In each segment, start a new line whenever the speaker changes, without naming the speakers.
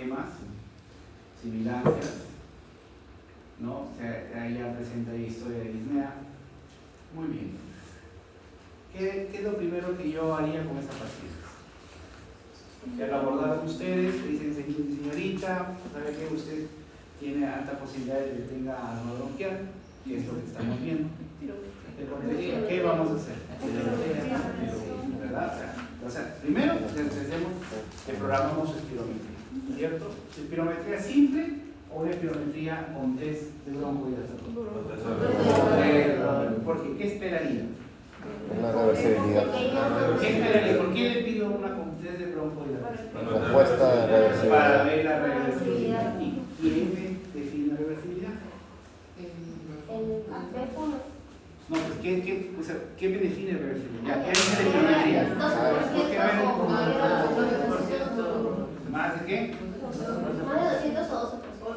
edemas, sibilancias, ¿no? O sea, ahí ya presenta la historia de disnea. Muy bien. ¿Qué es lo primero que yo haría con esta paciente? Ya lo abordaron ustedes, le dicen, señorita, ¿sabe qué? Usted tiene alta posibilidad de que tenga asma bronquial, y es lo que estamos viendo. ¿Qué vamos a hacer? ¿Verdad? O sea, primero necesitamos que programamos su espirometría, ¿cierto? ¿Su espirometría simple o una espirometría con test de broncohidratación? ¿Por qué? ¿Qué esperaría?
Una reversibilidad.
¿Qué esperaría? ¿Por qué le pido una con test de broncohidratación?
Respuesta de reversibilidad.
Para ver la reversibilidad. ¿Y quién me define la reversibilidad? No, pues, ¿qué me define reversibilidad? ¿Qué es la espirometría? ¿Más de qué?
Más de 200 o 12%.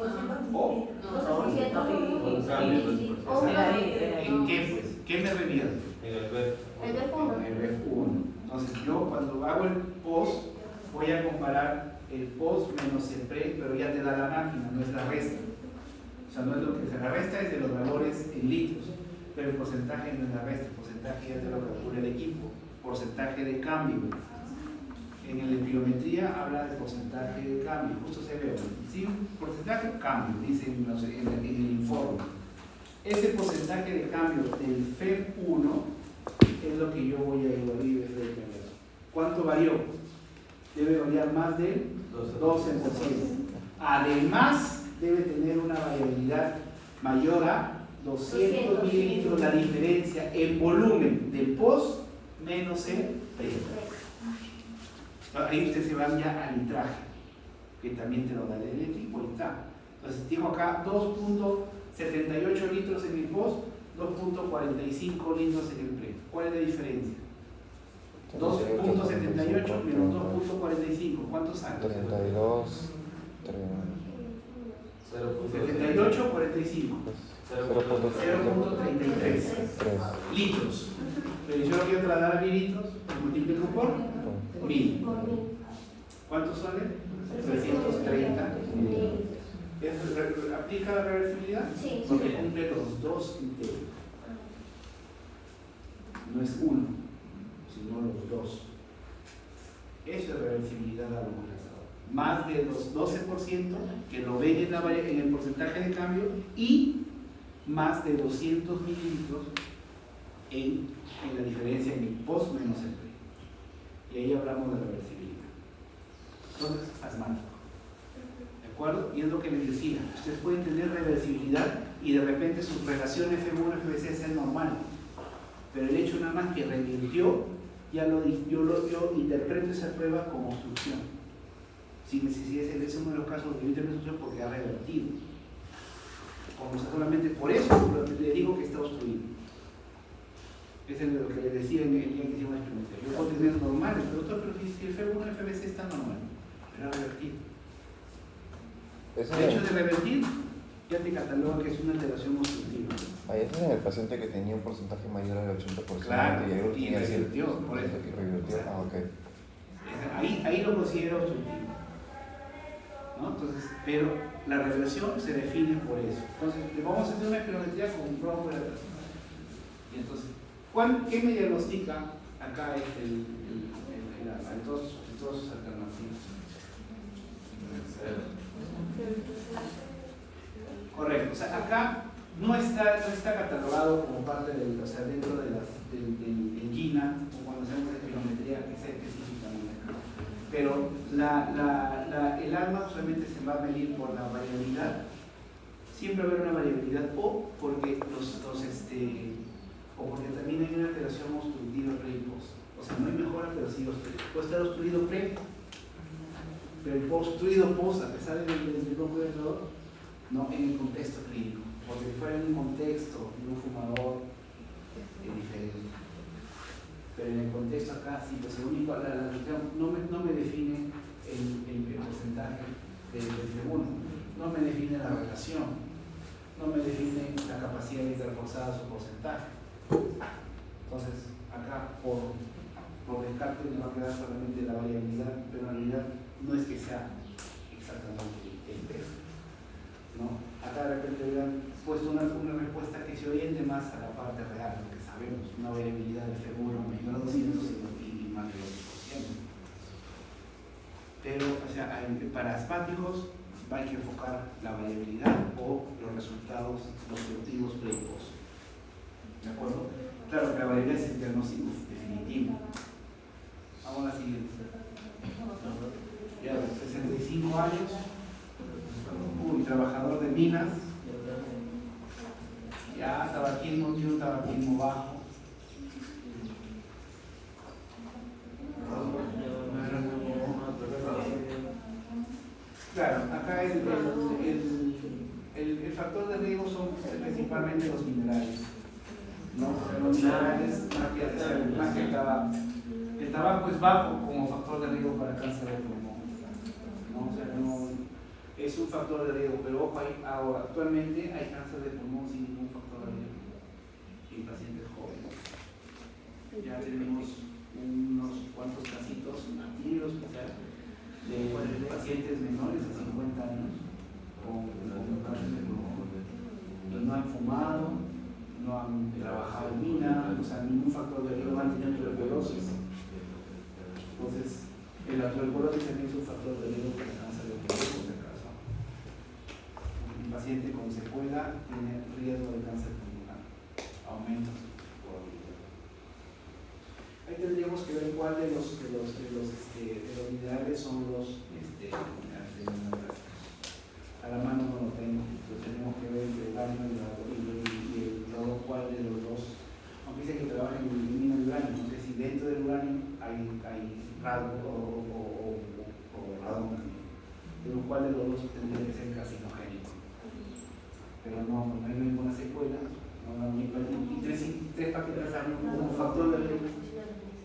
¿En qué, pues? ¿Qué me revierte?
El BF1.
En el F1. Entonces, yo cuando hago el post, voy a comparar el post menos el pre, pero ya te da la máquina, no es la resta. O sea, no es lo que se la resta, es de los valores en litros, pero el porcentaje no es la resta, el porcentaje ya te lo calcula el equipo. Porcentaje de cambio. En la espirometría habla de porcentaje de cambio, justo se ve, sí, porcentaje de cambio, dice en el informe. Ese porcentaje de cambio del FEB1 es lo que yo voy a evaluar. ¿Cuánto varió? Debe variar más del 12%. Además, debe tener una variabilidad mayor a 200 mililitros, la diferencia en volumen del post menos el pre. Ahí usted se va ya al litraje, que también te lo da el equipo, y está. Entonces, tengo acá 2.78 litros en el post, 2.45 litros en el pre. ¿Cuál es la diferencia? 2.78 menos 2.45, ¿cuánto sale?
32,
78, 45. 0.33 litros. Pero yo lo quiero trasladar a mililitros, multiplico por 1000. ¿Cuántos sale? 330 mililitros. ¿Aplica la reversibilidad?
Sí.
Porque cumple los dos integros. No es uno, sino los dos. Eso es reversibilidad a lo más de los 12% que lo ven en el porcentaje de cambio y más de 200 mililitros en la diferencia en el post menos el pre. Y ahí hablamos de reversibilidad. Entonces, asmático. ¿De acuerdo? Y es lo que les decía. Ustedes pueden tener reversibilidad y de repente su relación F1 FBC sea normal. Pero el hecho nada más que revirtió, yo interpreto esa prueba como obstrucción. Sin necesidad de ser ese uno de los casos de intervención porque ha revertido. Como solamente por eso le digo que está obstruido. Ese es lo que les decía en el día que hicimos la experimentación. Yo puedo tener normales, pero si el F1 FBC está normal, pero ha revertido. El hecho de revertir ya te cataloga que es una alteración obstructiva.
Ahí es en el paciente que tenía un porcentaje mayor al 80%.
Claro,
y
revirtió, por eso.
Revirtió. Ah, ok.
Ahí lo considero obstructivo. ¿No? Entonces, pero la reversión se define por eso. Entonces, vamos a hacer una espirometría con broncohidratación. Y entonces, ¿qué me diagnostica acá en todas sus alternativas? Correcto. O sea, acá no está catalogado como parte del, o sea, dentro de del GINA o cuando hacemos espirometría que sea específicamente acá. Pero el alma solamente se va a medir por la variabilidad. Siempre va a haber una variabilidad o porque o porque también hay una alteración obstructiva pre y post. O sea, no hay mejora, pero sí obstruido. Puede estar obstruido pre, pero el obstruido post, a pesar del broncohidrator, no en el contexto clínico. Porque si fuera en un contexto de un fumador, es diferente. Pero en el contexto acá, sí, pues el único, no me define el porcentaje del F1, no me define la relación, no me define la capacidad de reforzar su porcentaje. Entonces, acá por descarte me va a quedar solamente la variabilidad, pero en realidad no es que sea exactamente el peso, ¿no? Acá de repente hubieran puesto una respuesta que se oriente más a la parte real, lo que sabemos, una variabilidad del femur menor a 200 y más de 2%. Pero, o sea, para asmáticos hay que enfocar la variabilidad o los resultados, los productivos pre-post. ¿De acuerdo? Claro que la variabilidad es el diagnóstico definitivo. Vamos a la siguiente. Ya, 65 años, un trabajador de minas, ya, tabaquismo, tiene un tabaquismo bajo. Claro, acá el factor de riesgo son principalmente los minerales, ¿no? Los minerales más que el tabaco. El tabaco es bajo como factor de riesgo para cáncer de pulmón, ¿no? O sea, no, es un factor de riesgo, pero ojo, actualmente hay cáncer de pulmón sin ningún factor de riesgo en pacientes jóvenes. Ya tenemos unos cuantos casitos aquí en el hospital de pacientes menores de 50 años con cáncer de pulmón y no han fumado, no han trabajado en mina, o sea, ningún factor de riesgo, no han tenido tuberculosis. Entonces, la tuberculosis también es un factor de riesgo para el cáncer de pulmón, por si acaso. Un paciente con secuela tiene riesgo de cáncer pulmonar, aumenta su probabilidad. Ahí tendríamos que ver cuál de los minerales son los minerales. A la mano no lo tengo, pero tenemos que ver el uranio y luego cuál de los dos, aunque dice que trabaja en el mina de uranio, no sé si dentro del uranio hay radón o radón también, pero cuál de los dos tendría que ser carcinogénico. Pero no hay ninguna secuela, y tres paquetes años como factor de riesgo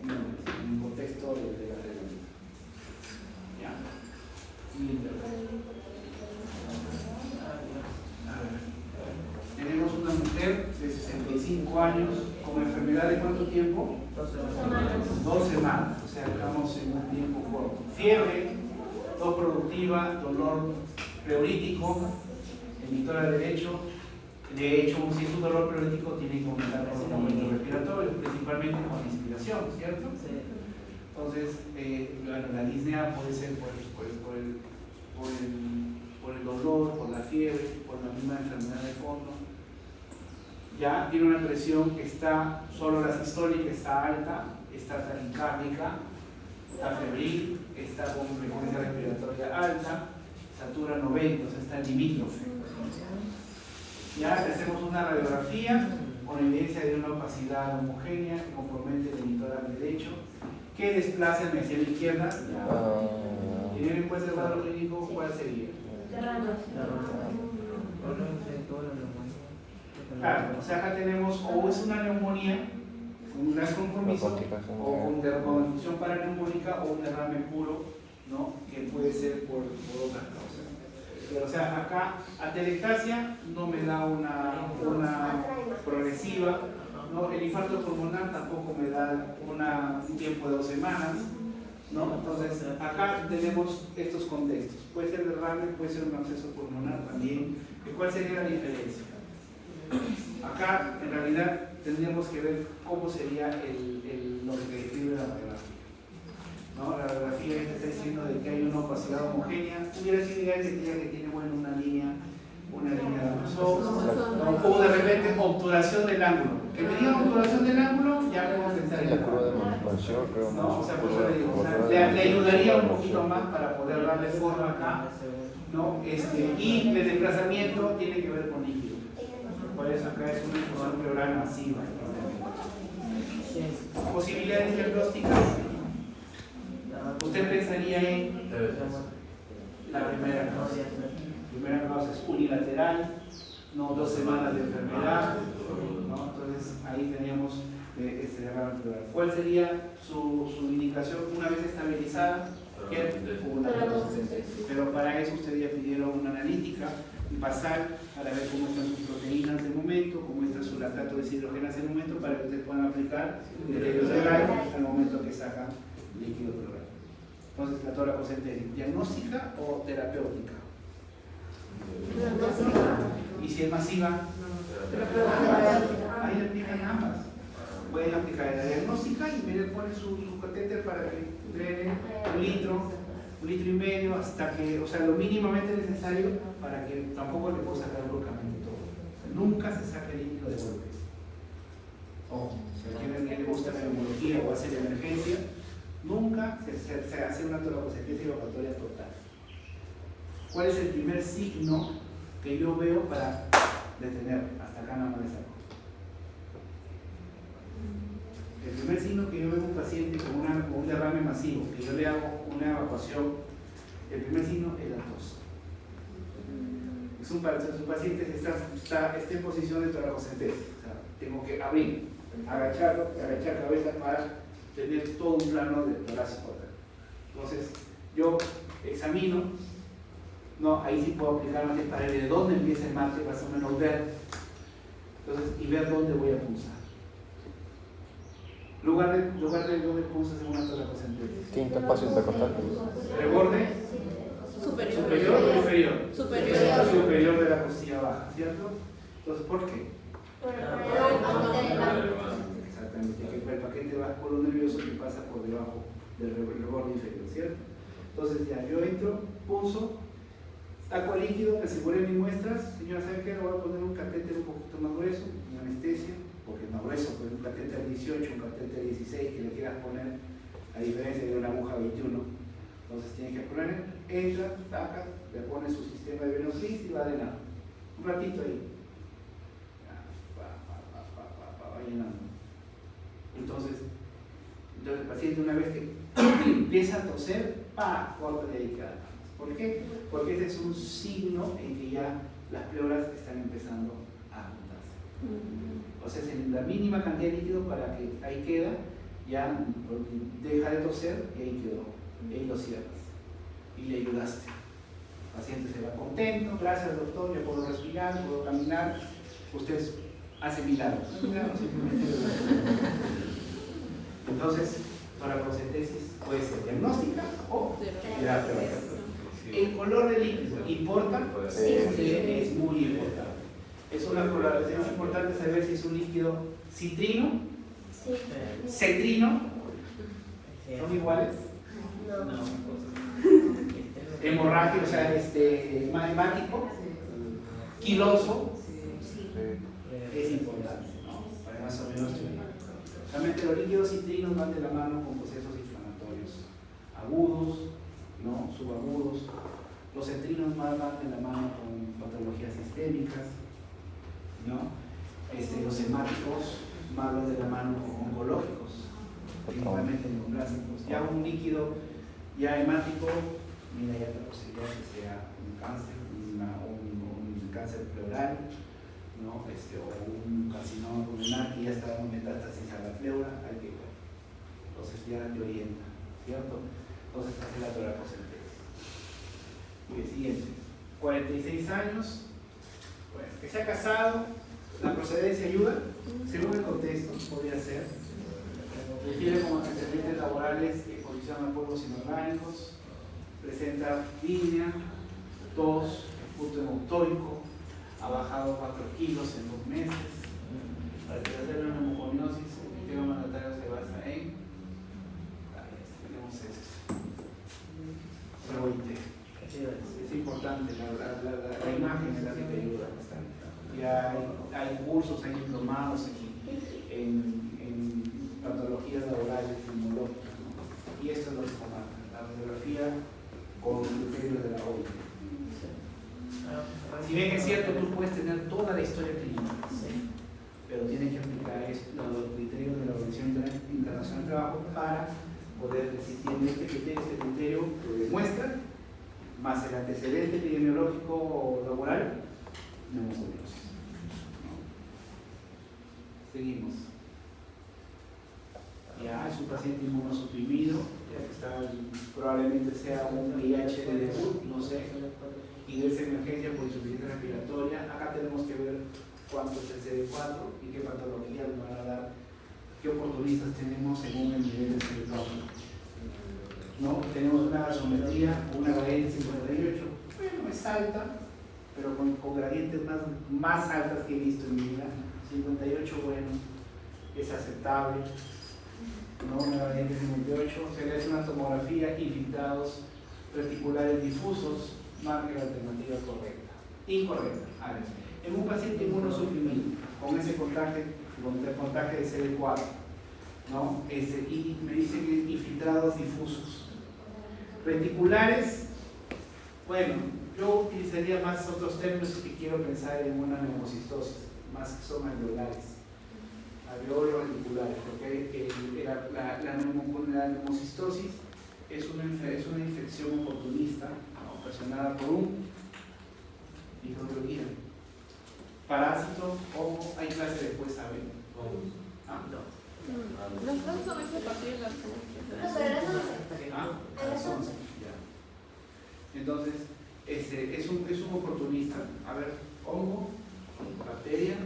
en el contexto de la tratamiento. ¿Ya? Siguiente. Tenemos una mujer de 65 años con enfermedad de ¿cuánto tiempo? 2 semanas, o sea, estamos en un tiempo corto. Fiebre, tos productiva, dolor pleurítico, emitora derecho. De hecho, si es un dolor pleurítico, tiene que aumentar por los momentos respiratorios, principalmente con la inspiración, ¿cierto? Entonces, la disnea puede ser por el dolor, por la fiebre, por la misma enfermedad de fondo. Ya tiene una presión que está, solo la sistólica está alta, está taquicárdica, está febril, está con frecuencia respiratoria alta, satura 90, o sea, está limítrofe. Ya le hacemos una radiografía con evidencia de una opacidad homogénea que compromete el litoral derecho, que desplaza el mesial izquierda. Teniendo en cuenta el cuadro clínico, ¿cuál sería? Claro, o sea, acá tenemos o es una neumonía con un gran compromiso, o con infusión paraneumónica, o un derrame puro, ¿no? Que puede ser por otras causas. Pero, o sea, acá atelectasia no me da una progresiva, ¿no? El infarto pulmonar tampoco me da un tiempo de 2 semanas, ¿no? Entonces, acá tenemos estos contextos. Puede ser derrame, puede ser un absceso pulmonar también. ¿Cuál sería la diferencia? Acá, en realidad, tendríamos que ver cómo sería lo que describe la radiografía, ¿no? La radiografía está diciendo de que hay una opacidad homogénea. Hubiera sido ideal que tiene bueno, una línea de Amazon, ¿no? O de repente obturación del ángulo. Que me digan obturación del ángulo, ya podemos pensar en la curva de manipulación, creo. No, o sea, por eso le digo, le ayudaría un poquito más para poder darle forma acá, ¿no? Y el desplazamiento tiene que ver con líquido. Por eso acá es una infusión pleural masiva. Posibilidades diagnósticas. Usted pensaría en la primera causa. La primera causa es unilateral, no 2 semanas de enfermedad, ¿no? Entonces ahí teníamos este derrame pleural. ¿Cuál sería su indicación una vez estabilizada? Pero para eso ustedes ya pidieron una analítica y pasar para ver cómo están sus proteínas de momento, cómo está su lactato de deshidrogenasa de momento, para que ustedes puedan aplicar el al momento que sacan líquido pleural. Entonces, la toracocentesis, ¿diagnóstica o terapéutica? Y si es masiva, ahí aplican ambas. Pueden aplicar la diagnóstica y le ponen su catéter para que drene 1 litro, 1,5 litros, hasta que, o sea, lo mínimamente necesario para que tampoco le pueda sacar bruscamente todo. O sea, nunca se saca el líquido de golpe. O si a alguien le gusta la neumología o hace la emergencia, nunca se hace una toracocentesis evacuatoria total. ¿Cuál es el primer signo que yo veo para detener? Hasta acá nada más le saco. El primer signo que yo veo en un paciente con un derrame masivo, que yo le hago una evacuación, el primer signo es la tos. Su paciente está en posición de toracocentesis. O sea, tengo que abrir, agachar cabeza para tener todo un plano de torácico. Entonces, yo examino, no, ahí sí puedo aplicar más para ver de dónde empieza el margen, más o menos ver, entonces, y ver dónde voy a pulsar. Lugar de dónde pulsas en una toracocentesis.
Quinto espacio intercostal.
Reborde superior o inferior. Superior de la costilla baja, ¿cierto? Entonces, ¿por qué? Exactamente, el paquete vascular nervioso que pasa por debajo del reborde inferior, ¿cierto? Entonces ya, yo entro, pulso, saco el líquido, aseguré mis muestras. Señora, ¿sabe qué? Le voy a poner un catéter un poquito más grueso, una anestesia, porque es más grueso, pues un catéter 18, un catéter 16 que le quieras poner, a diferencia de una aguja 21. Entonces tiene que poner, entra, saca, le pone su sistema de venoclis y va de lado. Un ratito ahí. Va llenando. Entonces el paciente, una vez que empieza a toser, corta de ahí. ¿Por qué? Porque ese es un signo en que ya las pleuras están empezando a juntarse. O sea, es la mínima cantidad de líquido para que ahí queda, ya deja de toser y ahí quedó. Y ahí lo cierras. Y le ayudaste. El paciente se va contento, gracias doctor, yo puedo respirar, puedo caminar. Usted hace milagros. Entonces, toracocentesis puede ser diagnóstica o terapéutica. ¿El color del líquido importa? Sí, es muy importante. Es una coloración importante saber si es un líquido citrino, cetrino, ¿son iguales? Hemorrágico, o sea, hemático, quiloso, es importante, ¿no? Para más o menos realmente los líquidos citrinos van de la mano con procesos inflamatorios agudos, ¿no? Subagudos. Los cetrinos más van de la mano con patologías sistémicas, ¿no? Los hemáticos más van de la mano con oncológicos, principalmente neoplásicos. Ya un líquido ya hemático, mira, ya la posibilidad de que sea un cáncer, un cáncer pleural, ¿no? O un carcinoma pulmonar que ya está dando metástasis a la pleura, hay que ver. Entonces ya te orienta, ¿cierto? Entonces hace la toracocentesis. Y el siguiente, 46 años, bueno, que se ha casado, la procedencia ayuda, según el contexto, podría ser. Refiere como antecedentes laborales que condicionan a polvos inorgánicos, presenta línea, tos, punto hemoctórico, ha bajado 4 kilos en 2 meses. Para hacer una neumoconiosis, el tema mandatario se basa en. Tenemos esto. Es importante, la imagen es la que te ayuda bastante. Ya hay cursos, hay diplomados en patologías laborales, inmunológicas, ¿no? Y esto es lo que se marca, la radiografía con criterios de la OIT. Si bien es cierto, tú puedes tener toda la historia clínica, pero tienes que aplicar los criterios de la Organización Internacional del Trabajo para poder decir, tiene este criterio que demuestra, más el antecedente epidemiológico o laboral, neumoconiosis. Seguimos. Ya es un paciente inmunosuprimido, ya que está, probablemente sea un VIH de debut, no sé, y de esa emergencia por insuficiencia respiratoria. Acá tenemos que ver cuánto es el CD4 y qué patología nos van a dar, qué oportunistas tenemos según el nivel de CD4. ¿no? Tenemos una gasometría, una gradiente 58, bueno, es alta, pero con gradientes más altas que he visto en mi vida. 58, bueno, es aceptable, ¿no? Una gradiente 58, se le hace una tomografía, infiltrados reticulares difusos, marca la alternativa correcta. Incorrecta. A ver, en un paciente inmunosuprimido, con ese contagio de CD4, ¿no? Y me dicen que infiltrados difusos. Reticulares, bueno, yo utilizaría más otros términos que quiero pensar en una neumocistosis, más que son alveolares. Alveolos reticulares, porque la neumocistosis es una infección oportunista, ¿no? Ocasionada por un microbiología. Parásito, ojo, hay clase después, ¿saben? Ah, no.
Los dos son ese partido de las
A las 11, ya. Entonces, es un oportunista. A ver, hongo, bacteria.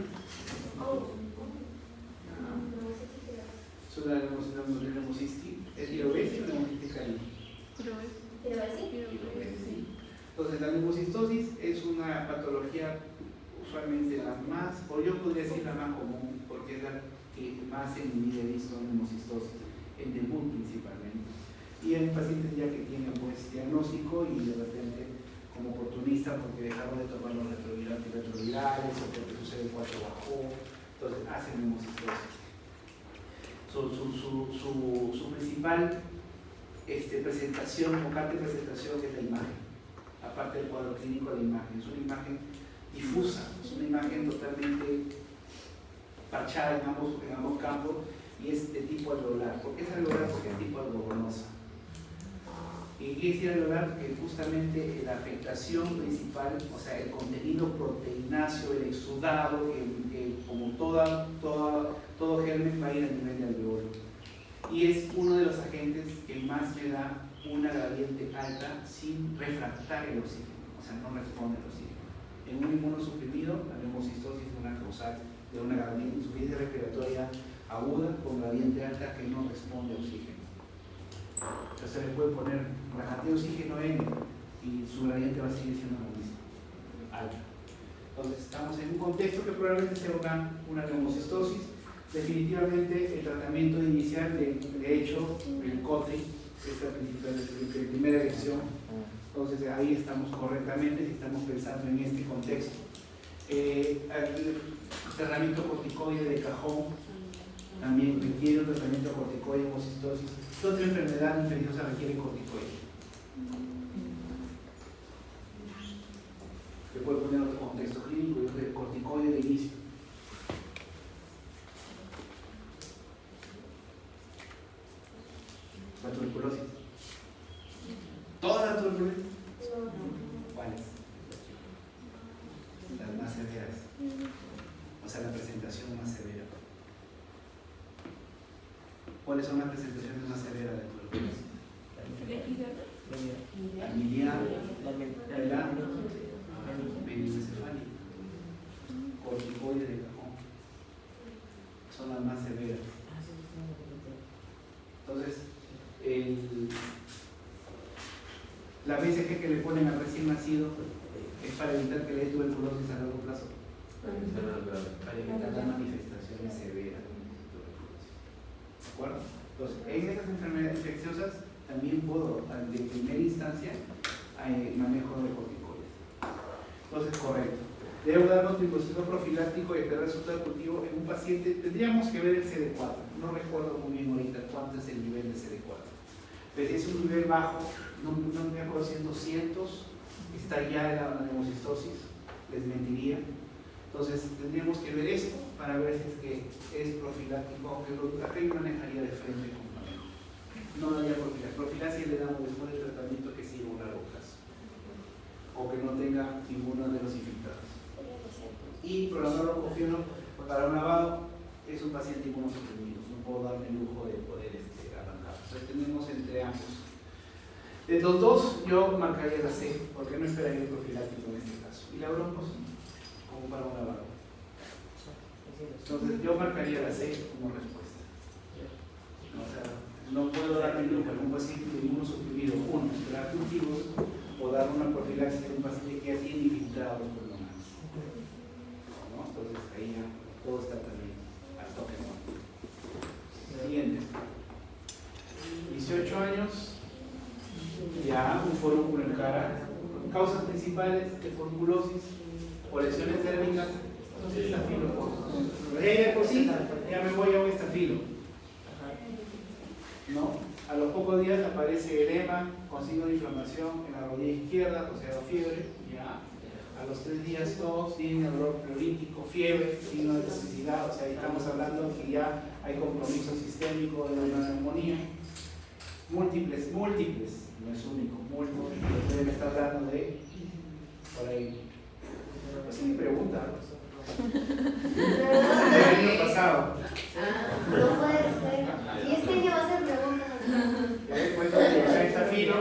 Es una neumocistitis. ¿Es pirobesis o neumocistitis cali? Pirobesis. Entonces, la neumocistosis es una patología usualmente la más, o yo podría decir la más común, porque es la que más en mi vida he visto neumocistosis, en debut principalmente. Y hay pacientes ya que tienen pues diagnóstico y de repente como oportunista porque dejaron de tomar los antirretrovirales o porque su CD4 bajó, entonces hacen neumocistosis. Su principal presentación o carta de presentación es la imagen, aparte del cuadro clínico de la imagen. Es una imagen difusa, es una imagen totalmente parchada en ambos campos y es de tipo alveolar. ¿Por qué es alveolar? Porque es tipo algodonosa. ¿Y qué decir alveolar? Que justamente la afectación principal, o sea, el contenido proteináceo, el exudado, que como todo germen va a ir a nivel de alveolo. Y es uno de los agentes que más le da una gradiente alta sin refractar el oxígeno, o sea, no responde al oxígeno. En un inmunosuprimido, la neumocistosis es una causal de una gradiente insuficiencia respiratoria aguda con gradiente alta que no responde al oxígeno. Entonces se le puede poner la cantidad de oxígeno N y su gradiente va a seguir siendo la misma, alta. Entonces estamos en un contexto que probablemente sea una neumocistosis. Definitivamente el tratamiento inicial, de hecho, el COTRI, es la primera elección. Entonces ahí estamos correctamente si estamos pensando en este contexto. El tratamiento corticoide de cajón también requiere un tratamiento corticoide en hemocistosis. ¿Qué otra enfermedad infecciosa requiere corticoide? Se puede poner otro contexto clínico y otro corticoide de inicio. La tuberculosis. ¿Todas las tuberculosis? ¿Cuáles? Las más severas. O sea, la presentación más severa. ¿Cuáles son las presentaciones más severas de tuberculosis? La miliar, la meningoencefálica, corticoide de cajón. Son las más severas. Entonces, la BCG que le ponen al recién nacido es para evitar que le dé tuberculosis a largo plazo. Para evitar las manifestaciones severas de tuberculosis. ¿De acuerdo? Entonces, en estas enfermedades infecciosas también puedo, de primera instancia, manejo de corticoides. Entonces, correcto. Debo darnos dispositivo profiláctico y esperar resultado de cultivo en un paciente. Tendríamos que ver el CD4. No recuerdo muy bien ahorita cuánto es el nivel de CD4. Pero si es un nivel bajo, no me acuerdo si en 200, está ya en la neumocistosis, les mentiría. Entonces tendríamos que ver esto para ver si es que es profiláctico, aunque acá yo manejaría de frente con manejo. No daría profilaxia. Profilaxia le damos después del tratamiento que siga un largo plazo o que no tenga ninguno de los infiltrados. Y programar oncofieno para un lavado es un paciente inmunosuprimido, no puedo darme el lujo de poder arrancar. Entonces tenemos entre ambos. De los dos, yo marcaría la C, porque no esperaría el profiláctico en este caso. Y la broncos, como para un lavado. Entonces yo marcaría la C como respuesta. O sea, No puedo dar a un paciente de inmunosuprimido, uno, esperar cultivos, o dar una profilaxis a un paciente que ya tiene infiltrados pulmonares. ¿No? Entonces ahí ya todo está también al toque. Siguiente. 18 años, ya un fórmula en cara. Causas principales de formulosis o lesiones térmicas. Entonces estafilo por sí, ya me voy a un estafilo. ¿No? A los pocos días aparece edema con signo de inflamación en la rodilla izquierda, o sea, fiebre. ¿Ya? A los 3 días tos, tiene dolor pleurolítico, fiebre, signo de toxicidad, o sea, ahí estamos hablando que ya hay compromiso sistémico de una neumonía. Múltiples, no es único, múltiples. Usted me está hablando de, por ahí, pues mi pregunta. El año pasado.
No puede ser. Y este año va a ser preguntas.
Ya después de estafilo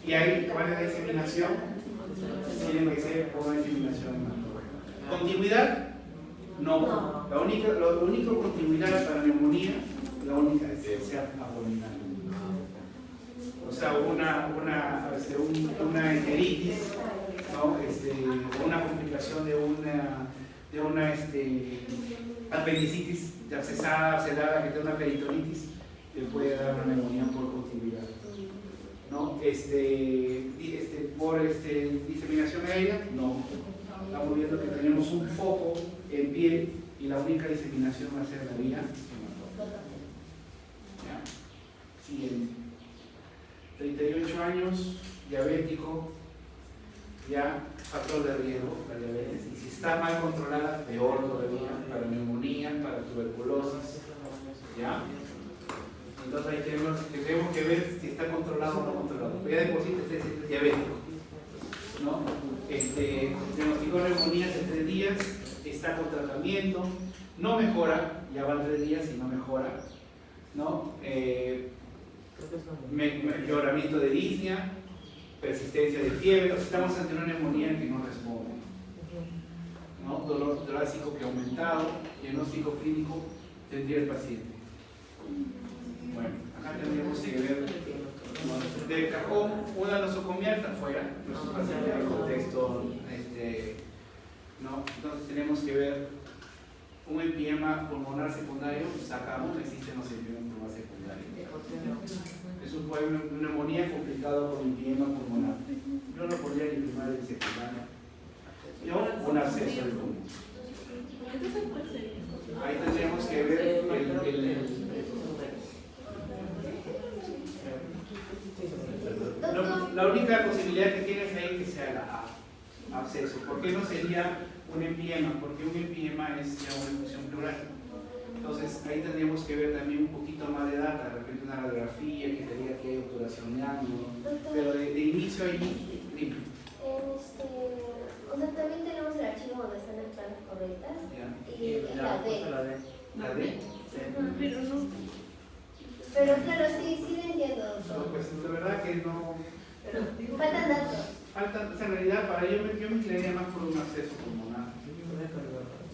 y hay cuál es la diseminación, tiene que ser por una diseminación. Continuidad, no. Lo único continuidad para neumonía, la única es que sea abdominal. O sea, una enteritis, ¿no? Una complicación de una apendicitis abscesada, que tiene una peritonitis, que puede dar una neumonía por continuidad. ¿No? Por diseminación aérea, no. Estamos viendo que tenemos un foco en piel y la única diseminación va a ser la vía hematópica. Siguiente. 38 años, diabético, ya factor de riesgo, la diabetes. Y si está mal controlada, peor todavía, para neumonía, para tuberculosis. ¿Ya? Entonces ahí tenemos que ver si está controlado o no controlado. Pero ya de por sí es diabético. ¿No? Diagnosticó neumonía hace 3 días, está con tratamiento, no mejora, ya van 3 días y no mejora. ¿No? Empeoramiento de disnea, persistencia de fiebre, estamos ante una neumonía que no responde. ¿No? Dolor torácico que ha aumentado, diagnóstico clínico tendría el paciente. Bueno, acá tendríamos que ver de cajón una nosocomial está fuera, nuestro paciente en el contexto, ¿no? Entonces tenemos que ver un empiema pulmonar secundario, sacamos, existen los empiemas pulmonar secundarios. Es una neumonía complicado con empiema pulmonar. Yo no podría ni primaria ni secundaria. Yo un absceso del pulmón. Ahí tendríamos que ver la única posibilidad que tienes ahí que sea la absceso. ¿Por qué no sería un empiema? Porque un empiema es ya una infección pleural. Entonces ahí tendríamos que ver también un poquito más de data, de repente una radiografía que te diga que hay obturación de ángulo, pero de inicio ahí, dime.
También tenemos el archivo donde están las claves correctas y la D.
¿La D?
Pero claro, sí lo entiendo.
No, pues la verdad que no.
Faltan datos.
En realidad, para yo me inclinaría más por un acceso pulmonar.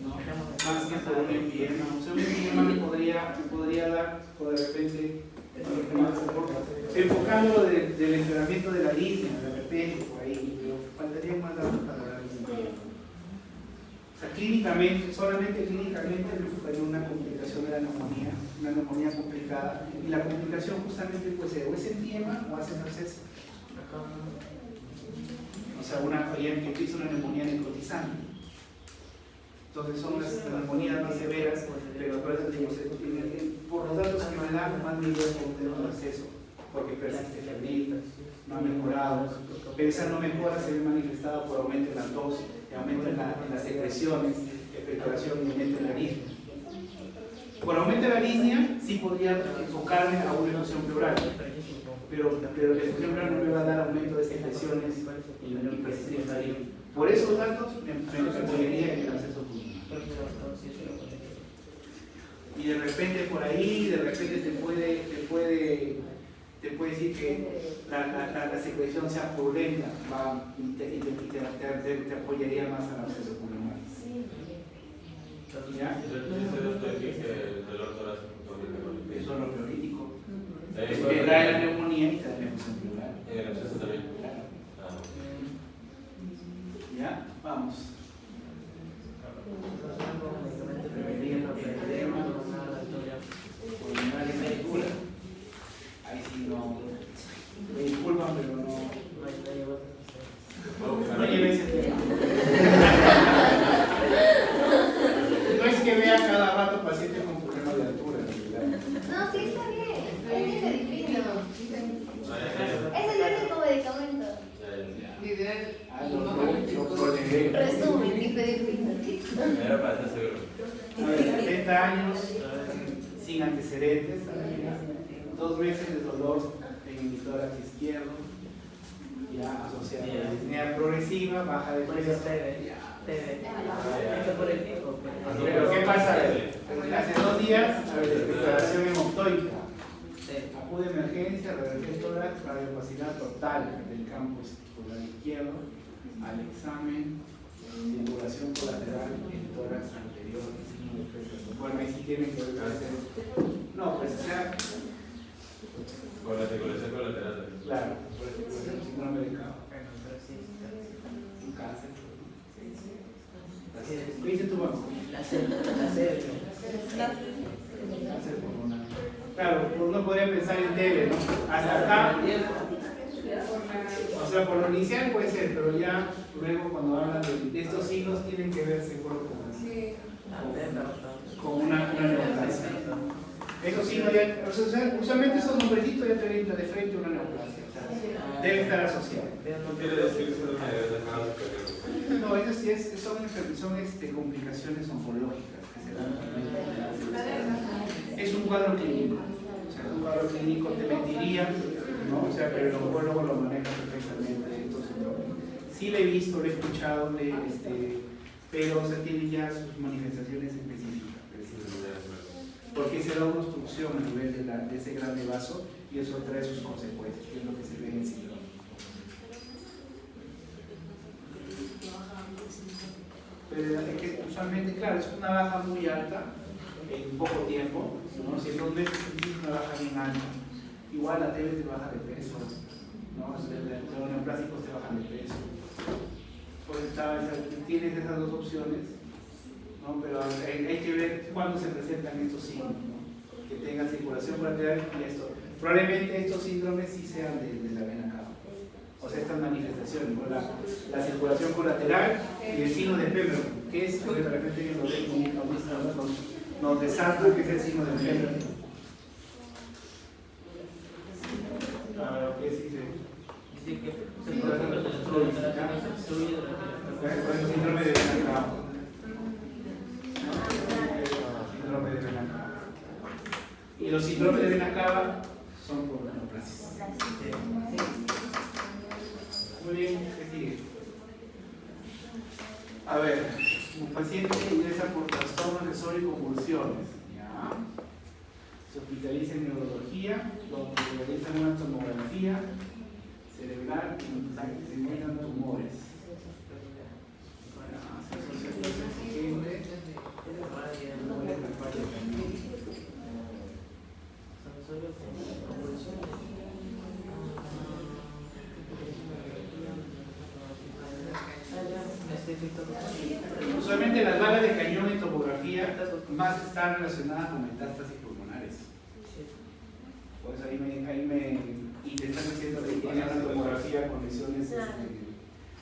No, más que por un empiema. O sea, un empiema me podría dar, o de repente, enfocando del empeoramiento de la línea, de repente, por ahí, pero faltaría más datos para la línea. O sea, clínicamente, solamente clínicamente me enfocaría una complicación de la neumonía, una neumonía complicada, y la complicación justamente puede ser o es empiema o hace absceso. O sea, que empieza una neumonía necrotizante. Entonces son las neumonías más severas, pero por eso digo, por los datos que me dan, más nivel por tener un acceso, porque persiste febril, no ha mejorado, pero esa no mejora se ve manifestada por aumento en la tos, aumento en las secreciones, expectoración y aumento en la disnea. Por aumento en la disnea, sí podría enfocarme a una efusión pleural, pero la efusión pleural no me va a dar aumento de secreciones y persistencia febril. Por esos datos me apoyaría en el acceso pulmonar. Y de repente por ahí, de repente te puede decir que la secreción sea purulenta y te apoyaría más al acceso pulmonar. ¿Ya?
Eso es lo que dice el dolor torácico.
Eso es lo pleurolítico. Te da la neumonía y te da la efusión pleural.
En el absceso también.
Claro.
Ah,
Ya, vamos. Ahí sí no. Me disculpan, pero no. No llevé ese tema. No es que vea cada rato pacientes con problemas de altura, en realidad.
No, sí está bien. Es diferente. Es el único medicamento.
Lo leeré.
Resumen, difedipino.
Era para estar seguro.
A ver, 70 años, sin antecedentes, 2 meses de dolor en el tórax izquierdo, ya asociado a la disnea progresiva, baja de peso. Pero ¿qué pasa? Hace 2 días, a ver, declaración hemoptoica. Acude a emergencia, revertir el tórax, radiopacidad total del campo polar izquierdo, al examen, circulación colateral en tórax anterior, signo de peso. Bueno, ahí sí tienen que hacer. No, pues ya.
Con la circulación colateral.
Claro, por el síndrome de Cao. Un cáncer. ¿Qué dice tu banco? Cáncer pulmonar. Claro, uno podría pensar en TB, ¿no? Hasta acá. O sea, por lo inicial puede ser, pero ya luego cuando hablan de estos signos tienen que ver seguro con una neoplasia. Esos signos ya, o sea, usualmente esos nombrecitos ya te ven de frente una neoplasia. O sea, debe estar asociado.
No quiere decir que es una de
No, esas sí son complicaciones oncológicas que se dan. Es un cuadro clínico. O sea, un cuadro clínico te mentiría, ¿no? O sea, pero el oncólogo lo maneja perfectamente. Entonces, sí lo he visto, lo he escuchado, pero o sea, tiene ya sus manifestaciones específicas. Porque se da una obstrucción a nivel de ese grande vaso y eso trae sus consecuencias, que es lo que se ve en el síndrome. Pero es que usualmente, claro, es una baja muy alta en poco tiempo, ¿no? Si en 2 meses es una baja bien alta, igual la TB te baja de peso, ¿no? Los neoplásicos te bajan de peso. Pues tienes esas 2 opciones, ¿no? Pero hay que ver cuándo se presentan estos signos, ¿no? Que tengan circulación colateral y esto. Probablemente estos síndromes sí sean de la vena cava. O sea, estas manifestaciones, ¿no? La circulación colateral y el signo de Pemberton, que es, de repente que nos desata que es el signo de Pemberton. Ahora, ¿qué dice? Dice que síndrome de vena cava. Síndrome de vena cava. Y los síndromes de vena cava son por neoplasia. Muy bien, ¿qué sigue? A ver, un paciente ingresa por trastornos de sueño y convulsiones. ¿Ya? Se hospitaliza en neurología, donde realizan una tomografía cerebral y se encuentran tumores. Usualmente las balas de cañón en tomografía más están relacionadas con metástasis pulmonares. Pues ahí me intentan diciendo que tienen una tomografía con lesiones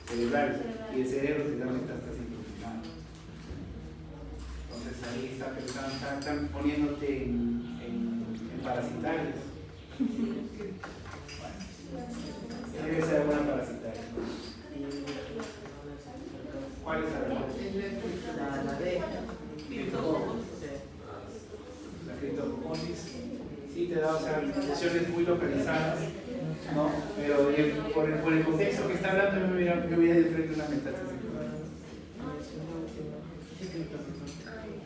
cerebrales y el cerebro se da metástasis pulmonar. Entonces ahí está pensando, están poniéndote en parasitarias. Bueno, debe ser alguna parasitaria. ¿Cuál es la D? La criptococosis. Sí, te da, o sea, lesiones muy localizadas, ¿no? Pero por el contexto que está hablando, yo me de frente a una metástasis.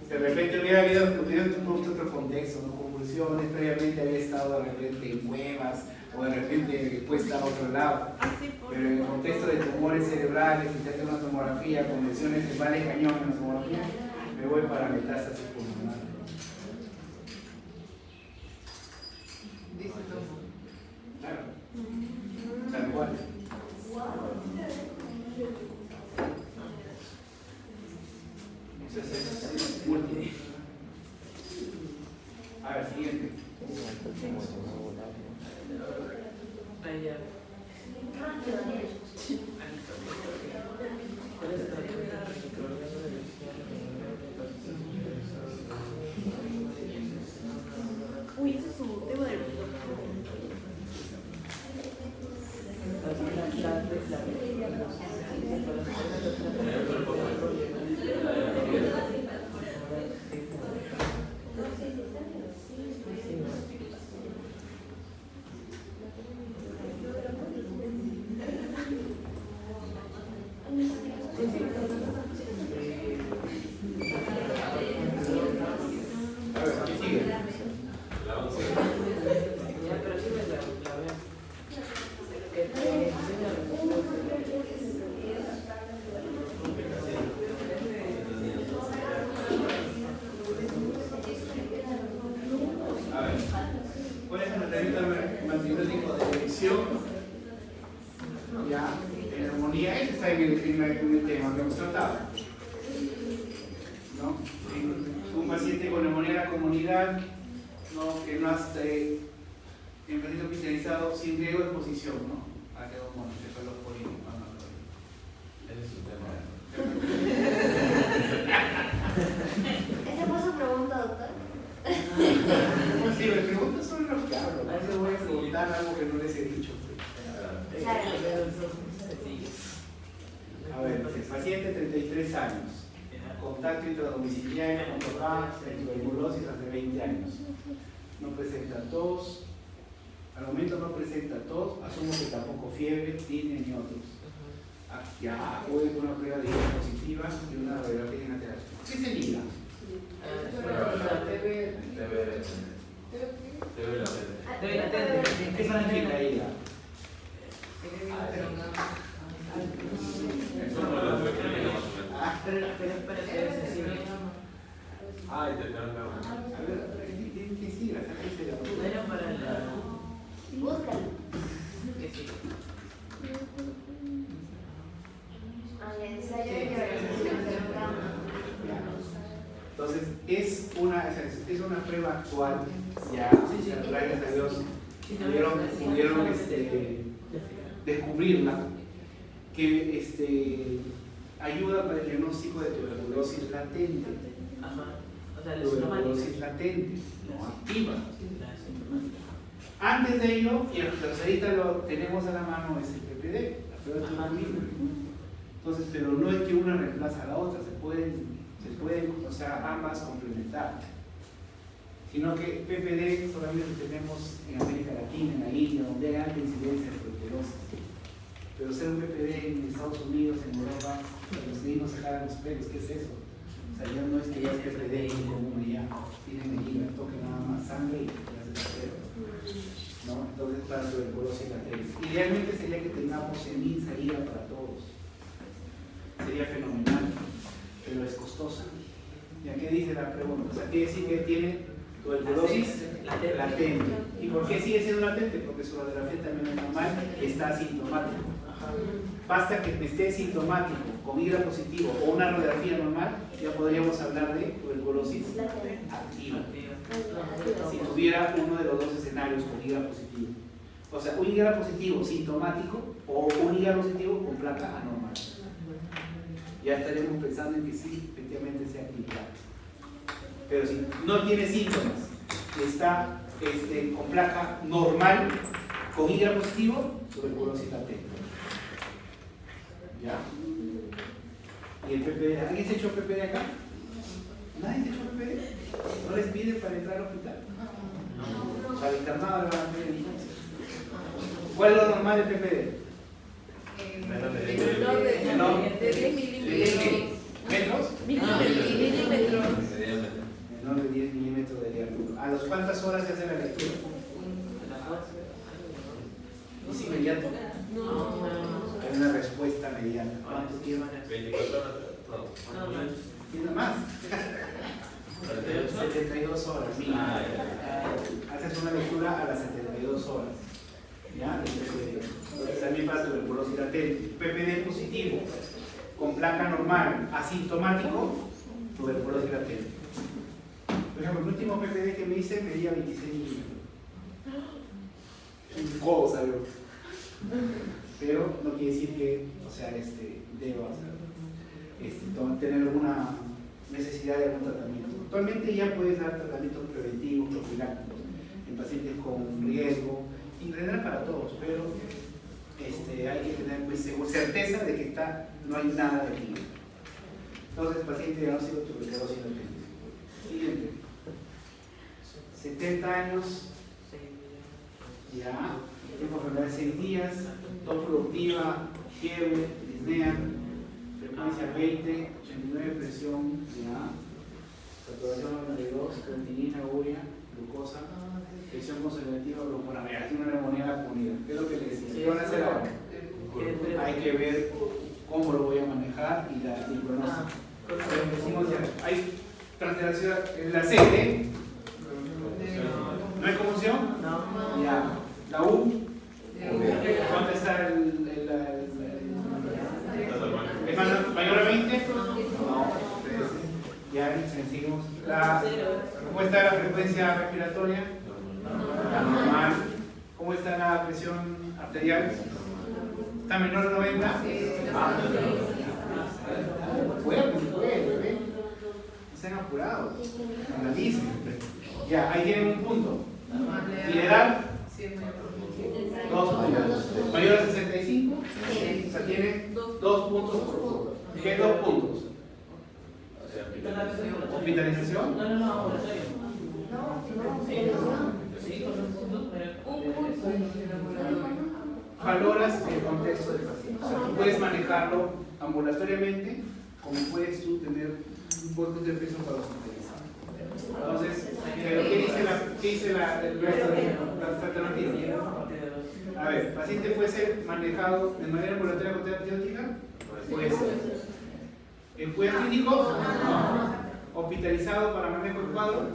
De repente hubiera habido otro contexto, ¿no? Convulsiones, previamente había estado de repente en cuevas o de repente puesta a otro lado. Pero en el contexto de tumores cerebrales, si se hace una tomografía con lesiones de bala de cañón en la tomografía, me voy para metástasis pulmonar. Entonces es múltiple. A ver, siguiente.
Uy, ese es su tema del
A ver, ¿qué sigue?
La 11.
A ver, ¿cuál es el tratamiento antibiótico de elección? Ya, en armonía, este está en el tema que hemos tratado. ¿No? Un paciente con neumonía en la comunidad, ¿no? Que no hace en paciente hospitalizado sin riesgo de exposición, ¿no? A cefaloporinos,
Ese es su tema.
¿Esa fue su pregunta, doctor?
Sí, me preguntas sobre lo que hablo. A veces voy a preguntar algo que no les he dicho. A ver, el paciente 33 años, contacto intradomiciliario con papá, tuberculosis hace 20 años. No presenta tos, al momento no presenta tos, asumo que tampoco fiebre, tiene ni otros. Ya acude con una prueba de IgA positiva y una radiografía en alteración. ¿Qué se liga? ¿Qué significa IgA?
Es como la tuberculina más o menos.
Ay,
Detectaron la
a ver, ¿qué siga? ¿Qué será?
Búscalo. Ensayo de organización del programa.
Entonces, es una prueba actual, ya, gracias a Dios, pudieron descubrirla, que ayuda para el diagnóstico de tuberculosis latente. Tuberculosis latente, no activa. Antes de ello, y ahorita lo tenemos a la mano, es el PPD, la prueba de tuberculina. Entonces, pero no es que una reemplaza a la otra, se pueden, o sea, ambas complementar. Sino que PPD solamente tenemos en América Latina, en la India, donde hay alta incidencia de tuberculosis. Pero ser un PPD en Estados Unidos, en Europa, los niños se jalan los pelos, ¿qué es eso? O sea, ya no es que ya es PPD común ya, tienen el IVA, toquen nada más sangre y ya se desespera. ¿No? Entonces, para tuberculosis latente. Idealmente sería que tengamos en INSA IVA para todos. Sería fenomenal, pero es costosa. ¿Ya qué dice la pregunta? O sea, quiere decir que tiene tuberculosis latente. ¿Y por qué sigue siendo latente? Porque su radiografía también es normal, está asintomático. Basta que esté sintomático, con IgA positivo o una radiografía normal, ya podríamos hablar de tuberculosis activa. Si tuviera uno de los dos escenarios con IgA positivo. O sea, un IgA positivo sintomático o un IgA positivo con placa anormal. Ya estaríamos pensando en que sí, efectivamente sea actividad. Pero si no tiene síntomas, está con placa normal, con IgA positivo, tuberculosis latente. ¿Ya? ¿Y el PPD? ¿Alguien se echó PPD acá? ¿Nadie se echó PPD? ¿No les pide para entrar al hospital? Para el internado le van a pedir entonces. ¿Cuál es lo normal del PPD?
Menos de 10
Menor de 10
¿Metros?
milímetros.
Menor de 10 milímetros de diámetro. ¿A las cuántas horas se hace la lectura? ¿Es inmediato?
No.
Hay una respuesta mediana. ¿Cuánto tiempo?
24 horas. No.
¿Tiene más? 72 horas. Mira. Haces una lectura a las 72 horas. ¿Ya? Entonces también para tuberculosis latente. PPD positivo, con placa normal, asintomático, tuberculosis latente. Por ejemplo, el último PPD que me hice medía 26 milímetros. Un codo salió. Pero no quiere decir que, o sea, deba tener alguna necesidad de algún tratamiento. Actualmente ya puedes dar tratamientos preventivos, profilácticos, en pacientes con riesgo, en general para todos, pero hay que tener pues, certeza de que no hay nada de aquí. Entonces, paciente diagnóstico de tuberculosis latente. Siguiente. 70 años, ya, tiempo de enfermedad de 6 días, tos productiva, fiebre, disnea, frecuencia 20, 89, presión, ya, saturación 92, creatinina, urea, glucosa, presión conservativa, glucona, es una neumonía comunidad. ¿Qué es lo que le decía? ¿Qué van a hacer ahora? Hay que ver cómo lo voy a manejar y el pronóstico. Hay translación en la sede. ¿No hay conmoción? No. Ya. ¿La U? ¿Cuánto está ¿es mayor a 20? No. Ya, seguimos. ¿Cómo está la frecuencia respiratoria? Normal. ¿Cómo está la presión arterial? ¿Está menor a 90? Puede. No sean apurados. Analicen. Ya, ahí tienen un punto. ¿Y la edad? 2 puntos. ¿Mayor a 65? O sea, tiene 2 puntos por punto. ¿Qué 2 puntos? ¿Hospitalización? No. Valoras el contexto del paciente. O sea, tú puedes manejarlo ambulatoriamente, como puedes tú tener un buen de peso para hospitalizar. Entonces, ¿qué dice el resto de las alternativas? A ver, ¿el paciente puede ser manejado de manera ambulatoria con terapia antibiótica? Puede ser. ¿En cuidado clínico? No. ¿Hospitalizado para manejo del cuadro?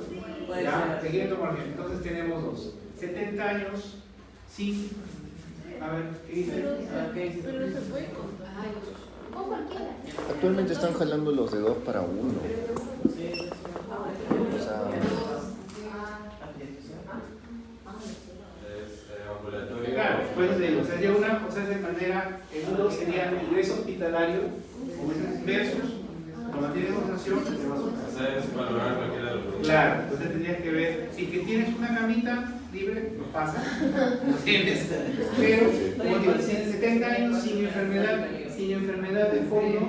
Ya, siguiendo por ejemplo. Entonces tenemos 2. 70 años, sí. A ver, ¿qué dice?
Pero se puede contar.
O cualquiera.
Actualmente están jalando los de 2 para 1. O sea,
claro, pues de una cosa de manera, el 1 sería ingreso hospitalario, versus cuando tienes votación, te vas a su casa.
Es valorar cualquiera de los dos.
Claro, entonces tendrías que ver, si que tienes una camita libre, no pasa, no tienes, pero como digo, si en 70 años sin enfermedad de fondo,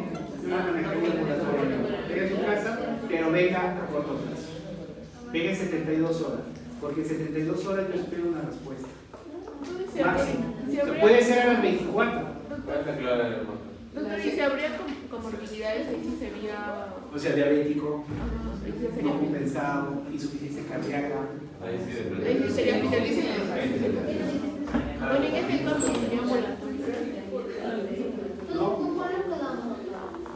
yo la manejaría ambulatoriamente. Venga a su casa, pero venga a corto plazo. Venga en 72 horas, porque en 72 horas yo espero una respuesta. Máximo. Se puede ser a las 24.
Doctor, ¿y si habría comorbilidades ahí si sería?
O sea, diabético,
Ahí
no compensado, insuficiencia cardíaca.
Ahí sí
sería
depende.
hospitalización. Bueno, en ese caso sería ambulatorio.
¿Cómo lo quedamos?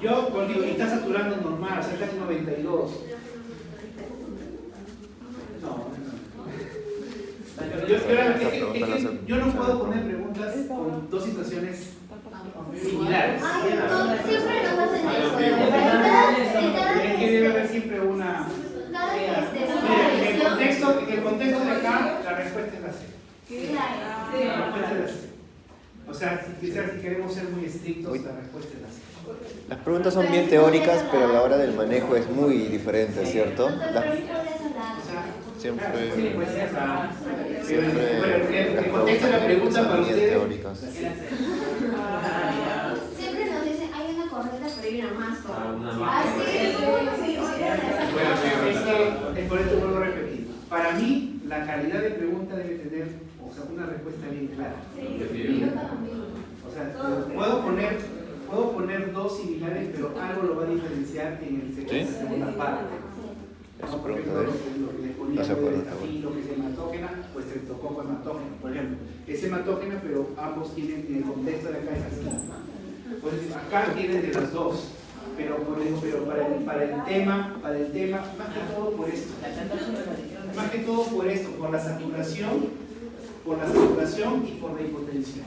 Yo, contigo, y está saturando normal, o sea, está en 92. Yo no puedo poner preguntas con 2 situaciones similares.
Ay, no, siempre nos hacen eso.
Tiene que debe haber siempre una. Mira, en el contexto de acá, la respuesta es la C. La respuesta es la C. O sea, si queremos ser muy estrictos, la respuesta es la C.
las preguntas son bien teóricas, pero a la hora del manejo es muy diferente, ¿cierto? Siempre
el contexto de la pregunta para ustedes.
teóricas.
Siempre nos dicen, hay una correcta, pero hay una más correcta.
Es por esto vuelvo a repetir. Para mí, la calidad de pregunta debe tener una respuesta bien clara. O sea, puedo poner 2 similares, pero algo lo va a diferenciar en la segunda parte. ¿No? Por ejemplo, lo que les ponía lo que es hematógena, pues estreptococo hematógeno, por ejemplo. Es hematógena, pero ambos tienen, en el contexto de acá es así. Pues acá tienen de las 2, pero para el tema, más que todo por esto. Más que todo por esto, por la saturación y por la hipotensión.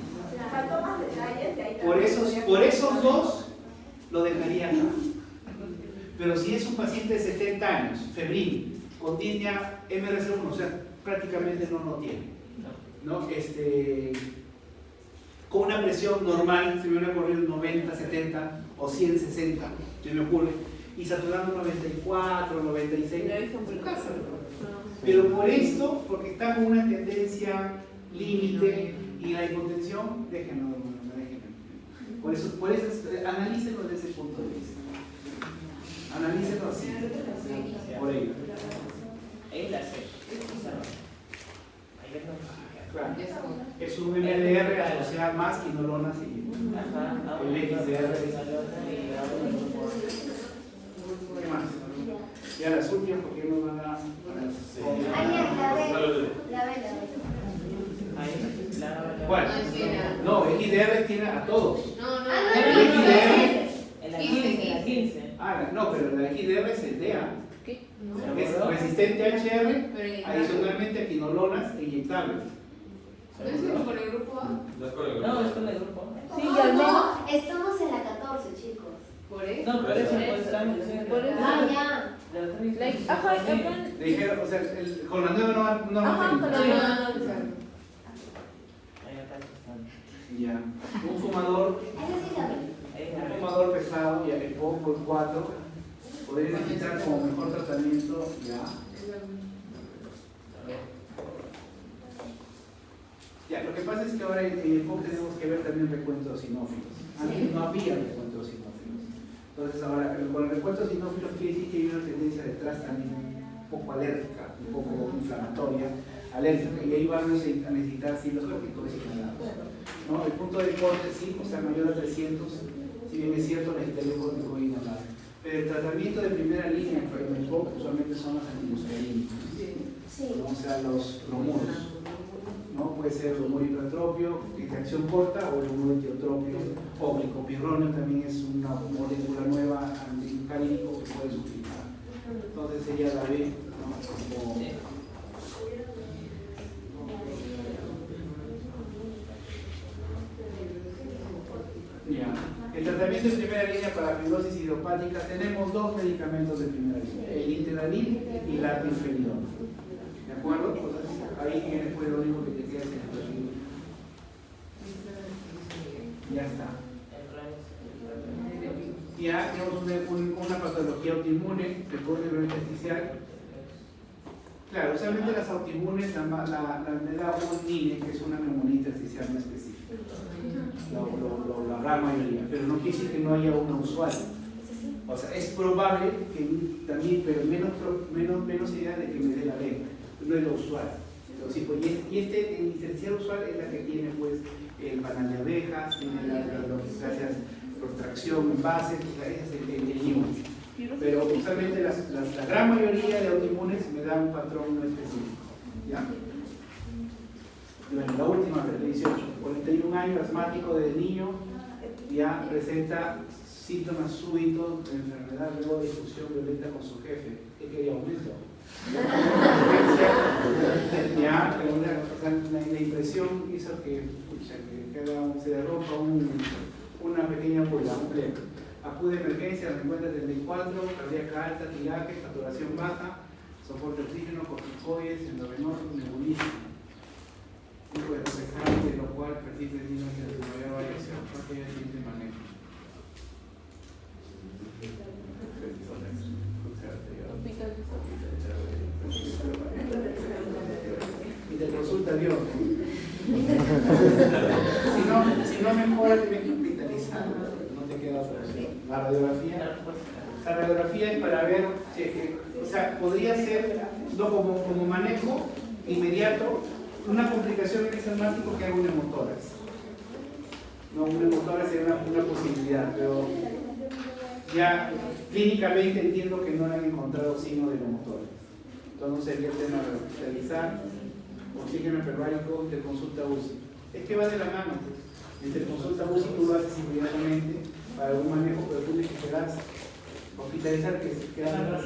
Por esos 2 lo dejaría acá. Pero si es un paciente de 70 años, febril, con disnea MRC1, o sea, prácticamente no lo tiene, ¿no? Con una presión normal, se me hubiera ocurrido 90, 70 o 100, 60, se me ocurre, y saturando 94, 96, en su casa. Pero por esto, porque está con una tendencia límite y la hipotensión, déjenlo. Por eso analícenlo desde ese punto de vista. Analícenlo así. Por ahí. Claro. Es un MDR asociado más quinolonas y el XDR. ¿Qué más? Ya las últimas, porque nos van a... Bueno, no, XDR tiene a todos. No, pero la XDR es el DEA. Es resistente a HR, adicionalmente a quinolonas e inyectables.
¿No es con el grupo A?
No, es con el grupo.
Sí, no, estamos en la 14, chicos.
Por eso.
No, por eso
Por eso.
Ya.
Ajá,
Le dijeron, o sea, con la nueva no va a tener. Ya. Un fumador pesado, ya el poco, el 4, podría necesitar como mejor tratamiento, ya. Ya, lo que pasa es que ahora en el POC tenemos que ver también recuentos sinófilos. Antes no había recuentos sinófilos. Entonces ahora, con el recuento sinófilos quiere decir que hay una tendencia detrás también un poco alérgica, un poco inflamatoria, alérgica, y ahí van a necesitar sí los corticoides inhalados. ¿No? El punto de corte sí, o sea, mayor a 300, si bien es cierto, necesitaría un corticoide inhalado. Pero el tratamiento de primera línea en el POC usualmente son los antimuscarínicos, ¿no? O sea, los bromuros. ¿No? Puede ser el bromuro hipratropio, de acción corta, o el bromuro etiotropio, o glicopirronio también es una molécula nueva antimuscarínico que puedes utilizar. Entonces sería la B, ¿no? Como, ya. El tratamiento de primera línea para fibrosis idiopática, tenemos dos medicamentos de primera línea, el Interdalin y la artemisfelidona. ¿De acuerdo? Pues ahí tienes pues lo único que te queda es el perfil. Ya está. Ya tenemos una patología autoinmune, el córneo intersticial. Claro, usualmente las autoinmunes la da un NINE, que es una neumonía intersticial no específica. La gran mayoría, pero no quiere decir que no haya una usual. O sea, es probable que también, pero menos idea de que me dé la vena. No es lo usual. Entonces, sí, pues, y este intersticial usual es la que tiene pues el panal de abejas, tiene las protracción en base, o sea, ese es el IMU. Pero usualmente la gran mayoría de autoinmunes me da un patrón no específico. ¿Ya? Bueno, la última, 18, 41 años, asmático desde niño, ya presenta síntomas súbitos de enfermedad luego de discusión violenta con su jefe. ¿Qué quería aumento? Ya, pero la impresión hizo que se derrumba una pequeña bola, un pleno. Acude a emergencia, la encuentra 34, cardíaca alta, tiraje, saturación baja, soporte oxígeno, corticoides, endovenoso, nebulismo. Tipo de reflejante, lo cual persiste en signos de desarrollar variación, porque ella siente manejo. Y te consulta Dios. Si no mejora, tienes que hospitalizar. No te queda otra opción. La radiografía es para ver, o sea, podría ser no como manejo inmediato. Una complicación en ese asmático que haga un hemotórax. No, un hemotórax sería una posibilidad, pero ya clínicamente entiendo que no han encontrado signos de hemotórax. Entonces sería el tema de hospitalizar, oxígeno hiperbárico, interconsulta UCI. Es que va de la mano, pues. Interconsulta UCI tú lo haces inmediatamente para algún manejo, pero tú necesitas hospitalizar que se queda en la